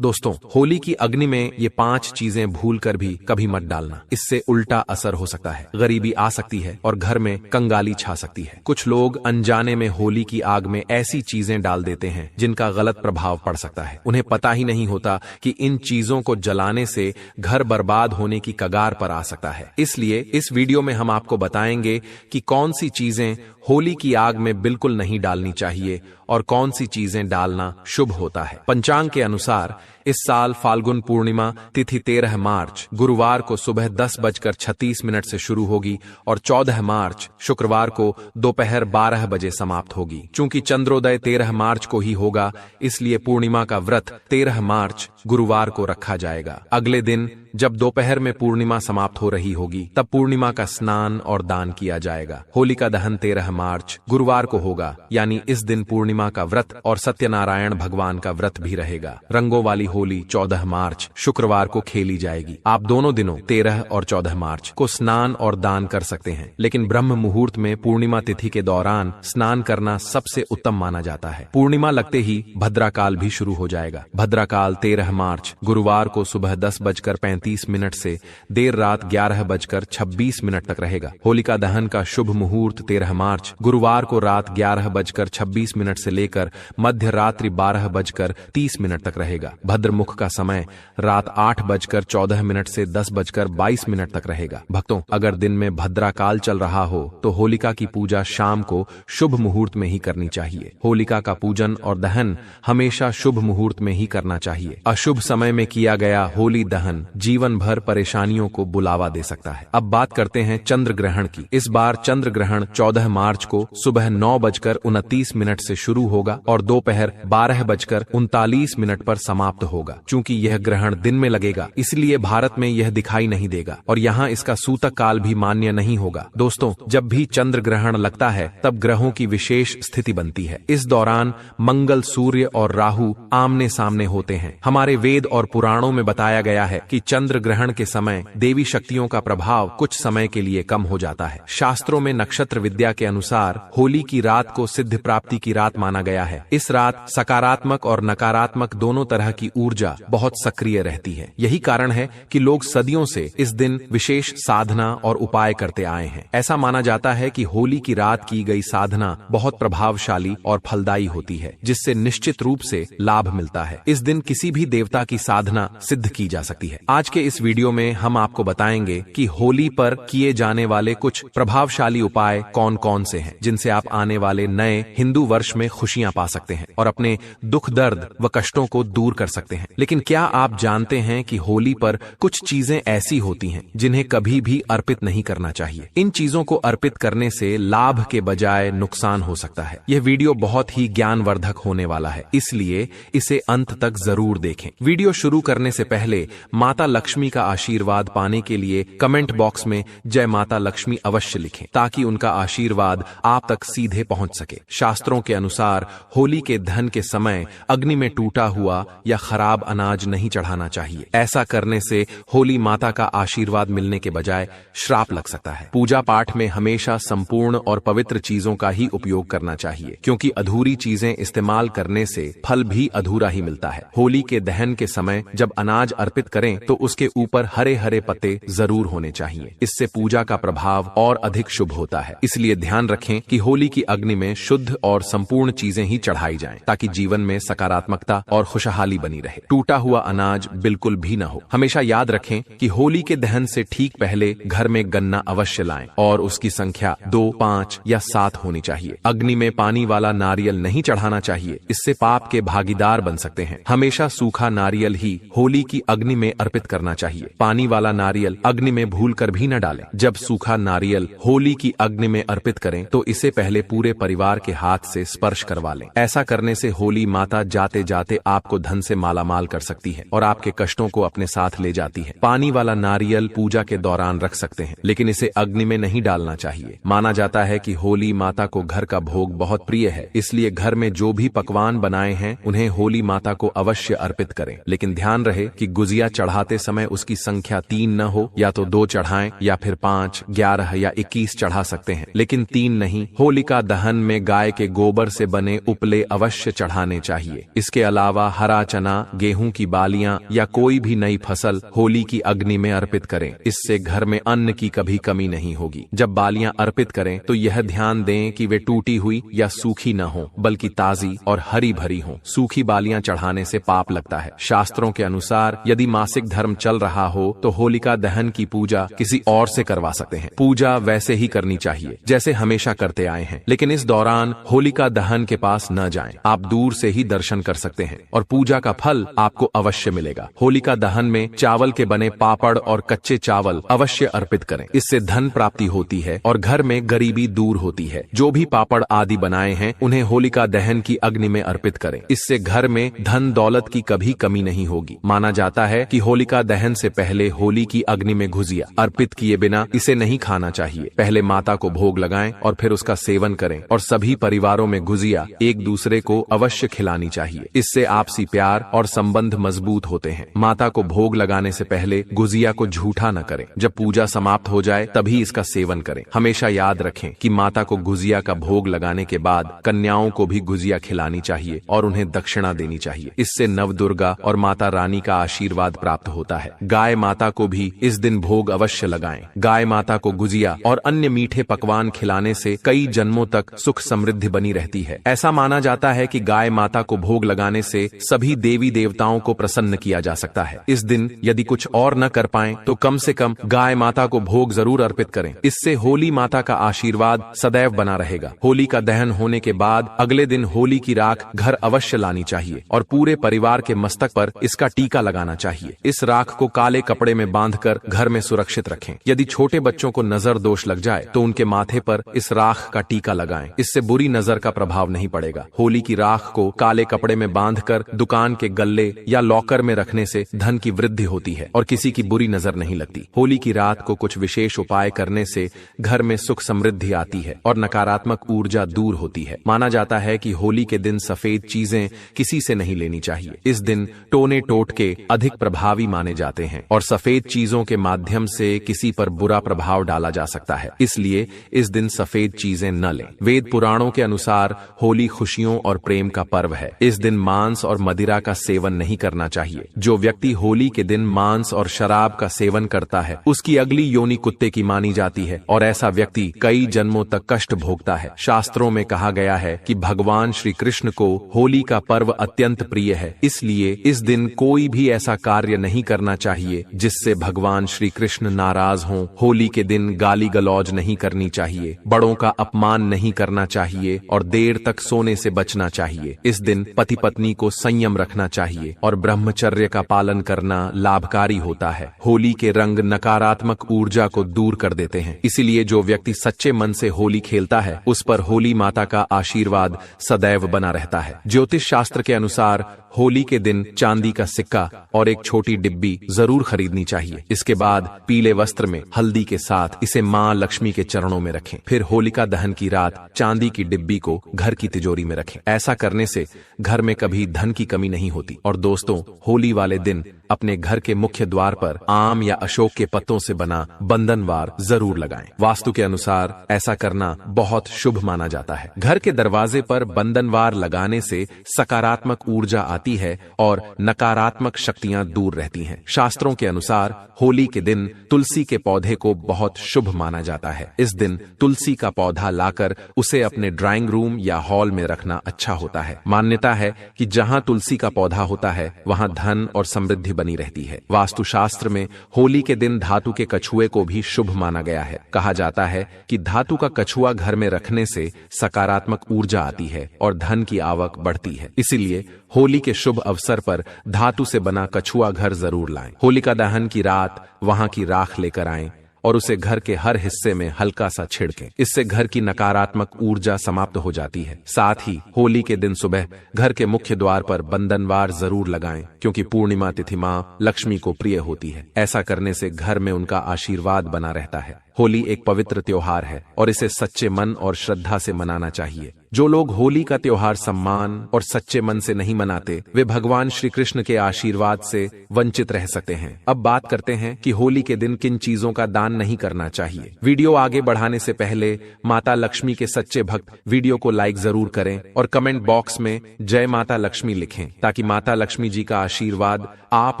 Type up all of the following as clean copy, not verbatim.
दोस्तों, होली की अग्नि में ये 5 चीजें भूल कर भी कभी मत डालना। इससे उल्टा असर हो सकता है, गरीबी आ सकती है और घर में कंगाली छा सकती है। कुछ लोग अनजाने में होली की आग में ऐसी चीजें डाल देते हैं जिनका गलत प्रभाव पड़ सकता है। उन्हें पता ही नहीं होता कि इन चीजों को जलाने से घर बर्बाद होने की कगार पर आ सकता है। इसलिए इस वीडियो में हम आपको बताएंगे कि कौन सी चीजें होली की आग में बिल्कुल नहीं डालनी चाहिए और कौन सी चीजें डालना शुभ होता है। पंचांग के अनुसार इस साल फाल्गुन पूर्णिमा तिथि 13 मार्च गुरुवार को सुबह 10:36 से शुरू होगी और 14 मार्च शुक्रवार को दोपहर 12 बजे समाप्त होगी। चूंकि चंद्रोदय 13 मार्च को ही होगा, इसलिए पूर्णिमा का व्रत 13 मार्च गुरुवार को रखा जाएगा। अगले दिन जब दोपहर में पूर्णिमा समाप्त हो रही होगी, तब पूर्णिमा का स्नान और दान किया जाएगा। होलिका दहन 13 मार्च गुरुवार को होगा, यानी इस दिन पूर्णिमा का व्रत और सत्यनारायण भगवान का व्रत भी रहेगा। रंगों वाली होली 14 मार्च शुक्रवार को खेली जाएगी। आप दोनों दिनों 13 और 14 मार्च को स्नान और दान कर सकते हैं, लेकिन ब्रह्म मुहूर्त में पूर्णिमा तिथि के दौरान स्नान करना सबसे उत्तम माना जाता है। पूर्णिमा लगते ही भद्राकाल भी शुरू हो जाएगा। भद्राकाल 13 मार्च गुरुवार को सुबह 10:35 से देर रात 11:26 तक रहेगा। होलिका दहन का शुभ मुहूर्त 13 मार्च गुरुवार को रात 11:26 से लेकर मध्य रात्रि 12:30 तक रहेगा। भद्रमुख का समय रात 8:14 से 10:22 तक रहेगा। भक्तों, अगर दिन में भद्राकाल चल रहा हो तो होलिका की पूजा शाम को शुभ मुहूर्त में ही करनी चाहिए। होलिका का पूजन और दहन हमेशा शुभ मुहूर्त में ही करना चाहिए। अशुभ समय में किया गया होली दहन जीवन भर परेशानियों को बुलावा दे सकता है। अब बात करते हैं चंद्र ग्रहण की। इस बार चंद्र ग्रहण 14 मार्च को सुबह 9:29 से शुरू होगा और दोपहर 12:39 पर समाप्त होगा। चूंकि यह ग्रहण दिन में लगेगा, इसलिए भारत में यह दिखाई नहीं देगा और यहाँ इसका सूतक काल भी मान्य नहीं होगा। दोस्तों, जब भी चंद्र ग्रहण लगता है तब ग्रहों की विशेष स्थिति बनती है। इस दौरान मंगल, सूर्य और राहु आमने सामने होते हैं। हमारे वेद और पुराणों में बताया गया है कि चंद्र ग्रहण के समय देवी शक्तियों का प्रभाव कुछ समय के लिए कम हो जाता है। शास्त्रों में नक्षत्र विद्या के अनुसार होली की रात को सिद्ध प्राप्ति की रात माना गया है। इस रात सकारात्मक और नकारात्मक दोनों तरह की ऊर्जा बहुत सक्रिय रहती है। यही कारण है कि लोग सदियों से इस दिन विशेष साधना और उपाय करते आए हैं। ऐसा माना जाता है कि होली की रात की गई साधना बहुत प्रभावशाली और फलदायी होती है, जिससे निश्चित रूप से लाभ मिलता है। इस दिन किसी भी देवता की साधना सिद्ध की जा सकती है। आज के इस वीडियो में हम आपको बताएंगे कि होली पर किए जाने वाले कुछ प्रभावशाली उपाय कौन कौन से हैं, जिनसे आप आने वाले नए हिंदू वर्ष में खुशियां पा सकते हैं और अपने दुख, दर्द व कष्टों को दूर कर सकते हैं। लेकिन क्या आप जानते हैं कि होली पर कुछ चीजें ऐसी होती हैं जिन्हें कभी भी अर्पित नहीं करना चाहिए। इन चीजों को अर्पित करने से लाभ के बजाय नुकसान हो सकता है। यह वीडियो बहुत ही ज्ञानवर्धक होने वाला है, इसलिए इसे अंत तक जरूर देखें। वीडियो शुरू करने से पहले माता लक्ष्मी का आशीर्वाद पाने के लिए कमेंट बॉक्स में जय माता लक्ष्मी अवश्य लिखें, ताकि उनका आशीर्वाद आप तक सीधे पहुंच सके। शास्त्रों के अनुसार होली के दहन के समय अग्नि में टूटा हुआ या खराब अनाज नहीं चढ़ाना चाहिए। ऐसा करने से होली माता का आशीर्वाद मिलने के बजाय श्राप लग सकता है। पूजा पाठ में हमेशा संपूर्ण और पवित्र चीजों का ही उपयोग करना चाहिए, क्योंकि अधूरी चीजें इस्तेमाल करने से फल भी अधूरा ही मिलता है। होली के दहन के समय जब अनाज अर्पित करें तो उसके ऊपर हरे हरे पत्ते जरूर होने चाहिए। इससे पूजा का प्रभाव और अधिक शुभ होता है। इसलिए ध्यान रखें कि होली की अग्नि में शुद्ध और संपूर्ण चीजें ही चढ़ाई जाएं, ताकि जीवन में सकारात्मकता और खुशहाली बनी रहे। टूटा हुआ अनाज बिल्कुल भी न हो। हमेशा याद रखें कि होली के दहन से ठीक पहले घर में गन्ना अवश्य लाएं और उसकी संख्या 2, 5 या 7 होनी चाहिए। अग्नि में पानी वाला नारियल नहीं चढ़ाना चाहिए, इससे पाप के भागीदार बन सकते हैं। हमेशा सूखा नारियल ही होली की अग्नि में अर्पित करना चाहिए। पानी वाला नारियल अग्नि में भूलकर भी न डालें। जब सूखा नारियल होली की अग्नि में अर्पित करें तो इसे पहले पूरे परिवार के हाथ से स्पर्श करवा लें। ऐसा करने से होली माता जाते जाते आपको धन से मालामाल कर सकती है और आपके कष्टों को अपने साथ ले जाती है। पानी वाला नारियल पूजा के दौरान रख सकते हैं, लेकिन इसे अग्नि में नहीं डालना चाहिए। माना जाता है कि होली माता को घर का भोग बहुत प्रिय है, इसलिए घर में जो भी पकवान बनाए हैं उन्हें होली माता को अवश्य अर्पित करें। लेकिन ध्यान रहे कि गुजिया चढ़ाते समय उसकी संख्या 3 न हो। या तो 2 चढ़ाएं या फिर 5, 11 या 21 चढ़ा सकते हैं, लेकिन 3 नहीं। होलिका दहन में गाय के गोबर से बने उपले अवश्य चढ़ाने चाहिए। इसके अलावा हरा चना गेहूं की बालियां या कोई भी नई फसल होली की अग्नि में अर्पित करें। इससे घर में अन्न की कभी कमी नहीं होगी। जब बालियां अर्पित करें तो यह ध्यान दें कि वे टूटी हुई या सूखी न हो, बल्कि ताजी और हरी भरी हों। सूखी बालियां चढ़ाने से पाप लगता है। शास्त्रों के अनुसार यदि मासिक धर्म चल रहा हो तो होलिका दहन की पूजा किसी और से करवा सकते हैं। पूजा वैसे ही करनी चाहिए जैसे हमेशा करते आए हैं, लेकिन इस दौरान होलिका दहन के पास न जाएं। आप दूर से ही दर्शन कर सकते हैं और पूजा का फल आपको अवश्य मिलेगा। होलिका दहन में चावल के बने पापड़ और कच्चे चावल अवश्य अर्पित करें। इससे धन प्राप्ति होती है और घर में गरीबी दूर होती है। जो भी पापड़ आदि बनाए हैं उन्हें होलिका दहन की अग्नि में अर्पित करें। इससे घर में धन दौलत की कभी कमी नहीं होगी। माना जाता है कि होलिका दहन से पहले होली की अग्नि में गुजिया अर्पित किए बिना इसे नहीं खाना चाहिए। पहले माता को भोग लगाएं और फिर उसका सेवन करें और सभी परिवारों में गुजिया एक दूसरे को अवश्य खिलानी चाहिए। इससे आपसी प्यार और संबंध मजबूत होते हैं। माता को भोग लगाने से पहले गुजिया को झूठा न करें। जब पूजा समाप्त हो जाए तभी इसका सेवन करें। हमेशा याद रखें कि माता को गुजिया का भोग लगाने के बाद कन्याओं को भी गुजिया खिलानी चाहिए और उन्हें दक्षिणा देनी चाहिए। इससे नवदुर्गा और माता रानी का आशीर्वाद प्राप्त होता है। गाय माता को भी इस दिन भोग अवश्य लगाएं। गाय माता को गुजिया और अन्य मीठे पकवान खिलाने से कई जन्मों तक सुख समृद्धि बनी रहती है। ऐसा माना जाता है कि गाय माता को भोग लगाने से सभी देवी देवताओं को प्रसन्न किया जा सकता है। इस दिन यदि कुछ और न कर पाएं तो कम से कम गाय माता को भोग जरूर अर्पित करें। इससे होली माता का आशीर्वाद सदैव बना रहेगा। होली का दहन होने के बाद अगले दिन होली की राख घर अवश्य लानी चाहिए और पूरे परिवार के मस्तक पर इसका टीका लगाना चाहिए। इस राख को काले कपड़े में बांधकर घर में सुरक्षित रखें। यदि छोटे बच्चों को नजर दोष लग जाए तो उनके माथे पर इस राख का टीका लगाएं। इससे बुरी नजर का प्रभाव नहीं पड़ेगा। होली की राख को काले कपड़े में बांधकर दुकान के गल्ले या लॉकर में रखने से धन की वृद्धि होती है और किसी की बुरी नजर नहीं लगती। होली की रात को कुछ विशेष उपाय करने से घर में सुख समृद्धि आती है और नकारात्मक ऊर्जा दूर होती है। माना जाता है कि होली के दिन सफेद चीजें किसी से नहीं लेनी चाहिए। इस दिन टोने टोटके अधिक प्रभावी माने जाते हैं और सफेद चीजों के माध्यम से किसी पर बुरा प्रभाव डाला जा सकता है। इसलिए इस दिन सफेद चीजें न लें। वेद पुराणों के अनुसार होली खुशियों और प्रेम का पर्व है। इस दिन मांस और मदिरा का सेवन नहीं करना चाहिए। जो व्यक्ति होली के दिन मांस और शराब का सेवन करता है उसकी अगली योनि कुत्ते की मानी जाती है और ऐसा व्यक्ति कई जन्मों तक कष्ट भोगता है। शास्त्रों में कहा गया है कि भगवान श्री कृष्ण को होली का पर्व अत्यंत प्रिय है। इसलिए इस दिन कोई भी ऐसा कार्य नहीं करना चाहिए जिससे भगवान श्री कृष्ण नाराज हों। होली के दिन गाली गलौज नहीं करनी चाहिए, बड़ों का अपमान नहीं करना चाहिए और देर तक सोने से बचना चाहिए। इस दिन पति पत्नी को संयम रखना चाहिए और ब्रह्मचर्य का पालन करना लाभकारी होता है। होली के रंग नकारात्मक ऊर्जा को दूर कर देते हैं। इसीलिए जो व्यक्ति सच्चे मन से होली खेलता है उस पर होली माता का आशीर्वाद सदैव बना रहता है। ज्योतिष शास्त्र के अनुसार होली के दिन चांदी का सिक्का और एक छोटी डिब्बी जरूर खरीदनी चाहिए। इसके बाद पीले वस्त्र में हल्दी के साथ इसे मां लक्ष्मी के चरणों में रखें। फिर होलिका दहन की रात चांदी की डिब्बी को घर की तिजोरी में रखें। ऐसा करने से घर में कभी धन की कमी नहीं होती। और दोस्तों, होली वाले दिन अपने घर के मुख्य द्वार पर आम या अशोक के पत्तों से बना बंधनवार जरूर लगाएं। वास्तु के अनुसार ऐसा करना बहुत शुभ माना जाता है। घर के दरवाजे पर बंधनवार लगाने से सकारात्मक ऊर्जा आती है और नकारात्मक शक्तियां दूर रहती हैं। शास्त्रों के अनुसार होली के दिन तुलसी के पौधे को बहुत शुभ माना जाता है। इस दिन तुलसी का पौधा लाकर उसे अपने ड्राइंग रूम या हॉल में रखना अच्छा होता है। मान्यता है कि जहां तुलसी का पौधा होता है वहां धन और समृद्धि बनी रहती है। वास्तु शास्त्र में होली के दिन धातु के कछुए को भी शुभ माना गया है। कहा जाता है कि धातु का कछुआ घर में रखने से सकारात्मक ऊर्जा आती है और धन की आवक बढ़ती है। इसीलिए होली के शुभ अवसर पर धातु से बना कछुआ घर जरूर लाएं। होलिका दहन की रात वहां की राख लेकर आएं और उसे घर के हर हिस्से में हल्का सा छिड़कें। इससे घर की नकारात्मक ऊर्जा समाप्त हो जाती है। साथ ही होली के दिन सुबह घर के मुख्य द्वार पर बंधनवार जरूर लगाएं, क्योंकि पूर्णिमा तिथि मां लक्ष्मी को प्रिय होती है। ऐसा करने से घर में उनका आशीर्वाद बना रहता है। होली एक पवित्र त्योहार है और इसे सच्चे मन और श्रद्धा से मनाना चाहिए। जो लोग होली का त्योहार सम्मान और सच्चे मन से नहीं मनाते, वे भगवान श्री कृष्ण के आशीर्वाद से वंचित रह सकते हैं। अब बात करते हैं कि होली के दिन किन चीजों का दान नहीं करना चाहिए। वीडियो आगे बढ़ाने से पहले माता लक्ष्मी के सच्चे भक्त वीडियो को लाइक जरूर करें और कमेंट बॉक्स में जय माता लक्ष्मी लिखें, ताकि माता लक्ष्मी जी का आशीर्वाद आप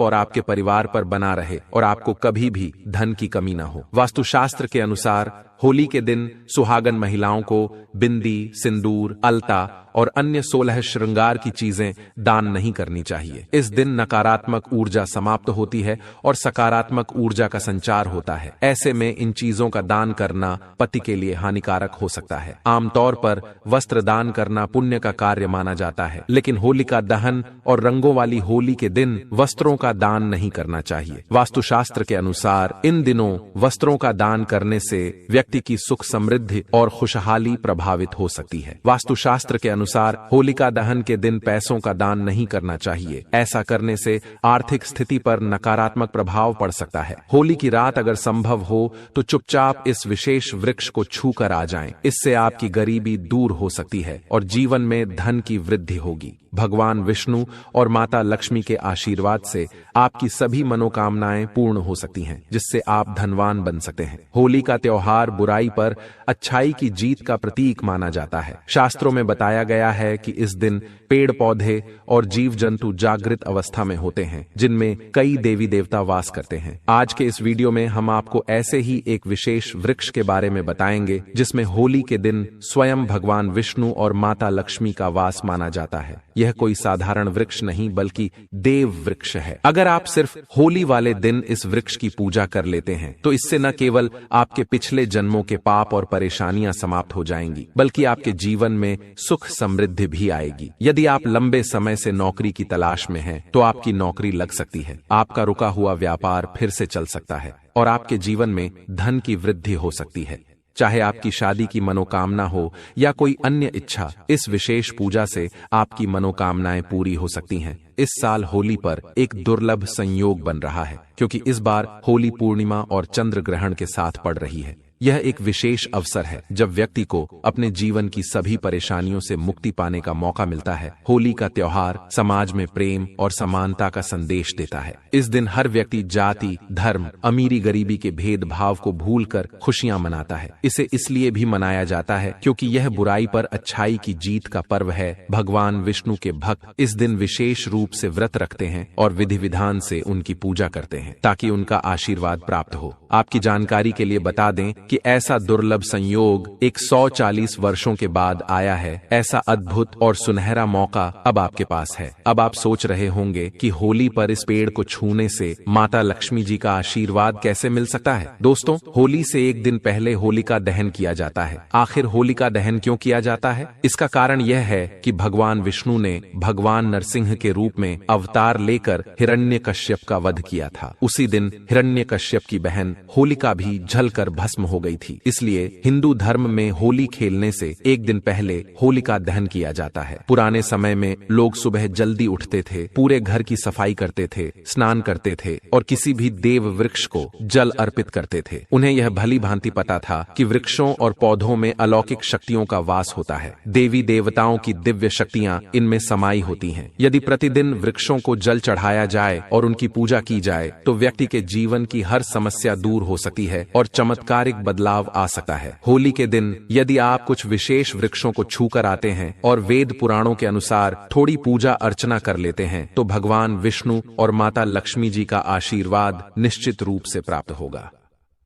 और आपके परिवार पर बना रहे और आपको कभी भी धन की कमी न हो। वास्तुशास्त्र के अनुसार होली के दिन सुहागन महिलाओं को बिंदी, सिंदूर, अलता और अन्य 16 श्रृंगार की चीजें दान नहीं करनी चाहिए। इस दिन नकारात्मक ऊर्जा समाप्त होती है और सकारात्मक ऊर्जा का संचार होता है। ऐसे में इन चीजों का दान करना पति के लिए हानिकारक हो सकता है। आमतौर पर वस्त्र दान करना पुण्य का कार्य माना जाता है, लेकिन होलिका दहन और रंगों वाली होली के दिन वस्त्रों का दान नहीं करना चाहिए। वास्तुशास्त्र के अनुसार इन दिनों वस्त्रों का दान करने से व्यक्ति की सुख समृद्धि और खुशहाली प्रभावित हो सकती है। वास्तुशास्त्र के अनुसार होलिका दहन के दिन पैसों का दान नहीं करना चाहिए। ऐसा करने से आर्थिक स्थिति पर नकारात्मक प्रभाव पड़ सकता है। होली की रात अगर संभव हो तो चुपचाप इस विशेष वृक्ष को छू कर आ जाएं। इससे आपकी गरीबी दूर हो सकती है और जीवन में धन की वृद्धि होगी। भगवान विष्णु और माता लक्ष्मी के आशीर्वाद से आपकी सभी मनोकामनाएं पूर्ण हो सकती हैं, जिससे आप धनवान बन सकते हैं। होली का त्योहार बुराई पर अच्छाई की जीत का प्रतीक माना जाता है। शास्त्रों में बताया गया है कि इस दिन पेड़ पौधे और जीव जंतु जागृत अवस्था में होते हैं, जिनमें कई देवी देवता वास करते हैं। आज के इस वीडियो में हम आपको ऐसे ही एक विशेष वृक्ष के बारे में बताएंगे, जिसमें होली के दिन स्वयं भगवान विष्णु और माता लक्ष्मी का वास माना जाता है। यह कोई साधारण वृक्ष नहीं बल्कि देव वृक्ष है। अगर आप सिर्फ होली वाले दिन इस वृक्ष की पूजा कर लेते हैं तो इससे न केवल आपके पिछले जन्मों के पाप और परेशानियां समाप्त हो जाएंगी, बल्कि आपके जीवन में सुख समृद्धि भी आएगी। यदि आप लंबे समय से नौकरी की तलाश में हैं, तो आपकी नौकरी लग सकती है। आपका रुका हुआ व्यापार फिर से चल सकता है और आपके जीवन में धन की वृद्धि हो सकती है। चाहे आपकी शादी की मनोकामना हो या कोई अन्य इच्छा, इस विशेष पूजा से आपकी मनोकामनाएं पूरी हो सकती हैं। इस साल होली पर एक दुर्लभ संयोग बन रहा है, क्योंकि इस बार होली पूर्णिमा और चंद्र ग्रहण के साथ पड़ रही है। यह एक विशेष अवसर है जब व्यक्ति को अपने जीवन की सभी परेशानियों से मुक्ति पाने का मौका मिलता है। होली का त्योहार समाज में प्रेम और समानता का संदेश देता है। इस दिन हर व्यक्ति जाति, धर्म, अमीरी गरीबी के भेदभाव को भूलकर खुशियां मनाता है। इसे इसलिए भी मनाया जाता है क्योंकि यह बुराई पर अच्छाई की जीत का पर्व है। भगवान विष्णु के भक्त इस दिन विशेष रूप से व्रत रखते हैं और विधि विधान से उनकी पूजा करते हैं, ताकि उनका आशीर्वाद प्राप्त हो। आपकी जानकारी के लिए बता दें कि ऐसा दुर्लभ संयोग 140 वर्षों के बाद आया है। ऐसा अद्भुत और सुनहरा मौका अब आपके पास है। अब आप सोच रहे होंगे कि होली पर इस पेड़ को छूने से माता लक्ष्मी जी का आशीर्वाद कैसे मिल सकता है। दोस्तों, होली से एक दिन पहले होलिका दहन किया जाता है। आखिर होलिका दहन क्यों किया जाता है? इसका कारण यह है कि भगवान विष्णु ने भगवान नरसिंह के रूप में अवतार लेकर हिरण्यकश्यप का वध किया था। उसी दिन हिरण्यकश्यप की बहन होलिका भी जलकर भस्म हो गई थी। इसलिए हिंदू धर्म में होली खेलने से एक दिन पहले होलिका दहन किया जाता है। पुराने समय में लोग सुबह जल्दी उठते थे, पूरे घर की सफाई करते थे, स्नान करते थे और किसी भी देव वृक्ष को जल अर्पित करते थे। उन्हें यह भली भांति पता था कि वृक्षों और पौधों में अलौकिक शक्तियों का वास होता है। देवी देवताओं की दिव्य शक्तियां इनमें समाई होती हैं। यदि प्रतिदिन वृक्षों को जल चढ़ाया जाए और उनकी पूजा की जाए तो व्यक्ति के जीवन की हर समस्या दूर हो सकती है और चमत्कारिक बदलाव आ सकता है। होली के दिन यदि आप कुछ विशेष वृक्षों को छूकर आते हैं और वेद पुराणों के अनुसार थोड़ी पूजा अर्चना कर लेते हैं तो भगवान विष्णु और माता लक्ष्मी जी का आशीर्वाद निश्चित रूप से प्राप्त होगा।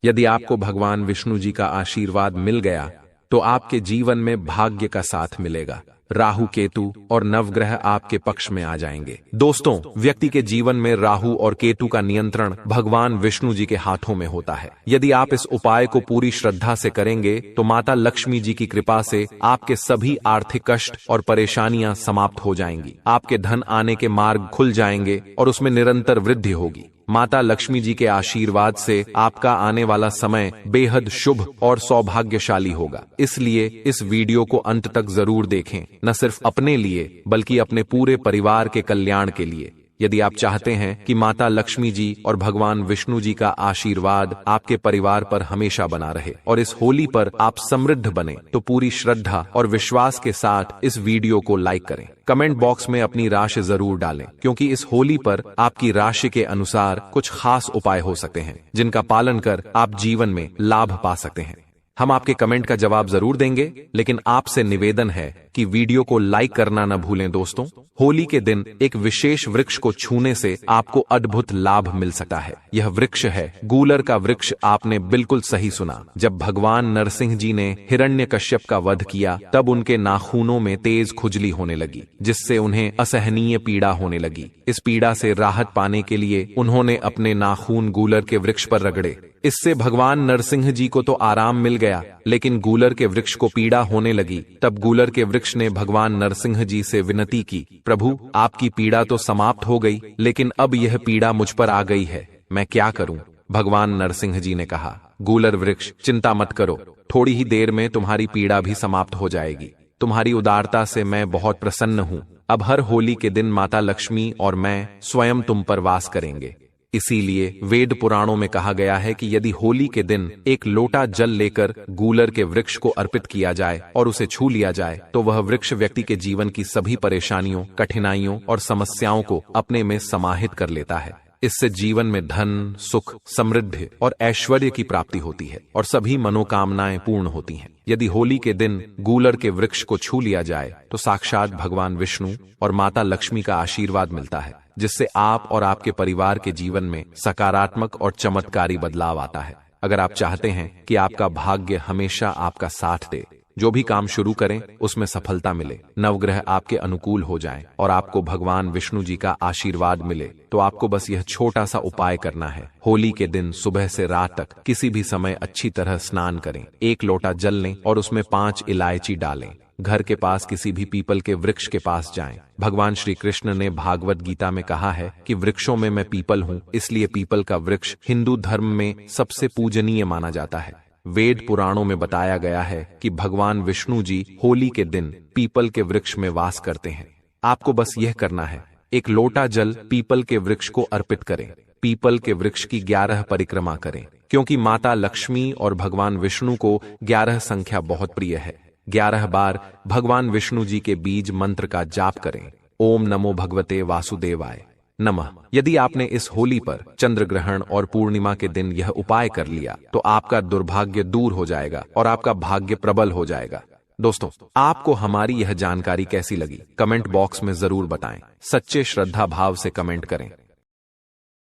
यदि आपको भगवान विष्णु जी का आशीर्वाद मिल गया तो आपके जीवन में भाग्य का साथ मिलेगा। राहु, केतु और नवग्रह आपके पक्ष में आ जाएंगे। दोस्तों, व्यक्ति के जीवन में राहु और केतु का नियंत्रण भगवान विष्णु जी के हाथों में होता है। यदि आप इस उपाय को पूरी श्रद्धा से करेंगे तो माता लक्ष्मी जी की कृपा से आपके सभी आर्थिक कष्ट और परेशानियां समाप्त हो जाएंगी। आपके धन आने के मार्ग खुल जाएंगे और उसमें निरंतर वृद्धि होगी। माता लक्ष्मी जी के आशीर्वाद से आपका आने वाला समय बेहद शुभ और सौभाग्यशाली होगा। इसलिए इस वीडियो को अंत तक जरूर देखें, न सिर्फ अपने लिए बल्कि अपने पूरे परिवार के कल्याण के लिए। यदि आप चाहते हैं कि माता लक्ष्मी जी और भगवान विष्णु जी का आशीर्वाद आपके परिवार पर हमेशा बना रहे और इस होली पर आप समृद्ध बने, तो पूरी श्रद्धा और विश्वास के साथ इस वीडियो को लाइक करें। कमेंट बॉक्स में अपनी राशि जरूर डालें, क्योंकि इस होली पर आपकी राशि के अनुसार कुछ खास उपाय हो सकते हैं जिनका पालन कर आप जीवन में लाभ पा सकते हैं। हम आपके कमेंट का जवाब जरूर देंगे, लेकिन आपसे निवेदन है कि वीडियो को लाइक करना न भूलें। दोस्तों, होली के दिन एक विशेष वृक्ष को छूने से आपको अद्भुत लाभ मिल सकता है। यह वृक्ष है गूलर का वृक्ष। आपने बिल्कुल सही सुना। जब भगवान नरसिंह जी ने हिरण्यकश्यप का वध किया, तब उनके नाखूनों में तेज खुजली होने लगी, जिससे उन्हें असहनीय पीड़ा होने लगी। इस पीड़ा से राहत पाने के लिए उन्होंने अपने नाखून गूलर के वृक्ष पर रगड़े। इससे भगवान नरसिंह जी को तो आराम मिल गया, लेकिन गूलर के वृक्ष को पीड़ा होने लगी। तब गूलर के वृक्ष ने भगवान नरसिंह जी से विनती की, प्रभु, आपकी पीड़ा तो समाप्त हो गई, लेकिन अब यह पीड़ा मुझ पर आ गई है, मैं क्या करूं? भगवान नरसिंह जी ने कहा, गूलर वृक्ष, चिंता मत करो, थोड़ी ही देर में तुम्हारी पीड़ा भी समाप्त हो जाएगी। तुम्हारी उदारता से मैं बहुत प्रसन्न हूं। अब हर होली के दिन माता लक्ष्मी और मैं स्वयं तुम पर वास करेंगे। इसीलिए वेद पुराणों में कहा गया है कि यदि होली के दिन एक लोटा जल लेकर गूलर के वृक्ष को अर्पित किया जाए और उसे छू लिया जाए, तो वह वृक्ष व्यक्ति के जीवन की सभी परेशानियों, कठिनाइयों और समस्याओं को अपने में समाहित कर लेता है। इससे जीवन में धन, सुख, समृद्धि और ऐश्वर्य की प्राप्ति होती है और सभी मनोकामनाएं पूर्ण होती हैं। यदि होली के दिन गूलर के वृक्ष को छू लिया जाए, तो साक्षात भगवान विष्णु और माता लक्ष्मी का आशीर्वाद मिलता है, जिससे आप और आपके परिवार के जीवन में सकारात्मक और चमत्कारी बदलाव आता है। अगर आप चाहते हैं कि आपका भाग्य हमेशा आपका साथ दे, जो भी काम शुरू करें उसमें सफलता मिले, नवग्रह आपके अनुकूल हो जाएं और आपको भगवान विष्णु जी का आशीर्वाद मिले, तो आपको बस यह छोटा सा उपाय करना है। होली के दिन सुबह से रात तक किसी भी समय अच्छी तरह स्नान करें, एक लोटा जल लें और उसमें 5 इलायची डालें। घर के पास किसी भी पीपल के वृक्ष के पास जाएं। भगवान श्री कृष्ण ने भागवत गीता में कहा है कि वृक्षों में मैं पीपल हूँ, इसलिए पीपल का वृक्ष हिंदू धर्म में सबसे पूजनीय माना जाता है। वेद पुराणों में बताया गया है कि भगवान विष्णु जी होली के दिन पीपल के वृक्ष में वास करते हैं। आपको बस यह करना है, एक लोटा जल पीपल के वृक्ष को अर्पित करें, पीपल के वृक्ष की 11 परिक्रमा करें, क्योंकि माता लक्ष्मी और भगवान विष्णु को 11 संख्या बहुत प्रिय है। 11 बार भगवान विष्णु जी के बीज मंत्र का जाप करें। ओम नमो भगवते वासुदेवाय नमः। यदि आपने इस होली पर चंद्र ग्रहण और पूर्णिमा के दिन यह उपाय कर लिया, तो आपका दुर्भाग्य दूर हो जाएगा और आपका भाग्य प्रबल हो जाएगा। दोस्तों, आपको हमारी यह जानकारी कैसी लगी? कमेंट बॉक्स में जरूर बताएं। सच्चे श्रद्धा भाव से कमेंट करें।